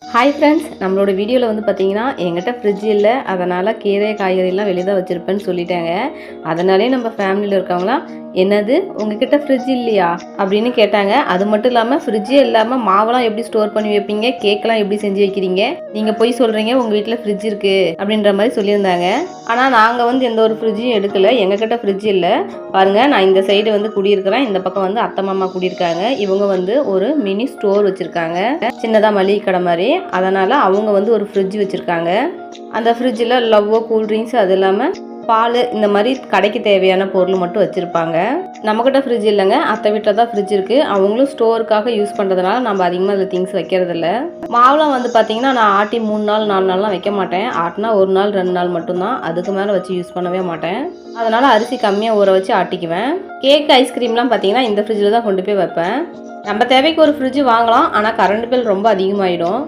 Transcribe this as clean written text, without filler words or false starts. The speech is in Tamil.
ஹாய் ஃப்ரெண்ட்ஸ், நம்மளோட வீடியோவில் வந்து பார்த்தீங்கன்னா என்கிட்ட ஃப்ரிட்ஜ் இல்லை, அதனால் கீரை காய்கறிலாம் வெளியே தான் வச்சுருப்பேன்னு சொல்லிட்டாங்க. அதனாலே நம்ம ஃபேமிலியில் இருக்கவங்களாம், என்னது உங்ககிட்ட ஃப்ரிட்ஜ் இல்லையா அப்படின்னு கேட்டாங்க. அது மட்டும் இல்லாமல் ஃப்ரிட்ஜே இல்லாமல் மாவெல்லாம் எப்படி ஸ்டோர் பண்ணி வைப்பீங்க, கேக்கெல்லாம் எப்படி செஞ்சு வைக்கிறீங்க, நீங்கள் போய் சொல்கிறீங்க உங்கள் வீட்டில் ஃப்ரிட்ஜ் இருக்குது அப்படின்ற மாதிரி சொல்லியிருந்தாங்க. ஆனால் நாங்கள் வந்து எந்த ஒரு ஃப்ரிட்ஜையும் எடுக்கலை, எங்ககிட்ட ஃப்ரிட்ஜ் இல்லை. பாருங்கள், நான் இந்த சைடு வந்து குடியிருக்கிறேன், இந்த பக்கம் வந்து அத்தை மாமா குடியிருக்காங்க. இவங்க வந்து ஒரு மினி ஸ்டோர் வச்சுருக்காங்க, சின்னதாக மளிகை கடை மாதிரி. அதனால் அவங்க வந்து ஒரு ஃப்ரிட்ஜ் வச்சுருக்காங்க. அந்த ஃப்ரிட்ஜில் லவ்வோ கூல்ட்ரிங்க்ஸ், அது இல்லாமல் பால், இந்த மாதிரி கடைக்கு தேவையான பொருள் மட்டும் வச்சுருப்பாங்க. நம்மக்கிட்ட ஃப்ரிட்ஜ் இல்லைங்க, அத்தை வீட்டில் தான் ஃப்ரிட்ஜ் இருக்குது. அவங்களும் ஸ்டோருக்காக யூஸ் பண்ணுறதுனால நம்ம அதிகமாக அதில் திங்ஸ் வைக்கிறதில்ல. மாவுலாம் வந்து பார்த்திங்கன்னா நான் ஆட்டி 3 நாள் 4 நாள்லாம் வைக்க மாட்டேன். ஆட்டினா 1 நாள் 2 நாள் மட்டும்தான், அதுக்கு மேலே வச்சு யூஸ் பண்ணவே மாட்டேன். அதனால் அரிசி கம்மியாக ஊற வச்சு ஆட்டிக்குவேன். கேக் ஐஸ்கிரீம்லாம் பார்த்திங்கன்னா இந்த ஃப்ரிட்ஜில் தான் கொண்டு போய் வைப்பேன். நம்ம தேவைக்கு ஒரு ஃப்ரிட்ஜ் வாங்கலாம், ஆனால் கரண்ட் பில் ரொம்ப அதிகமாகிடும்.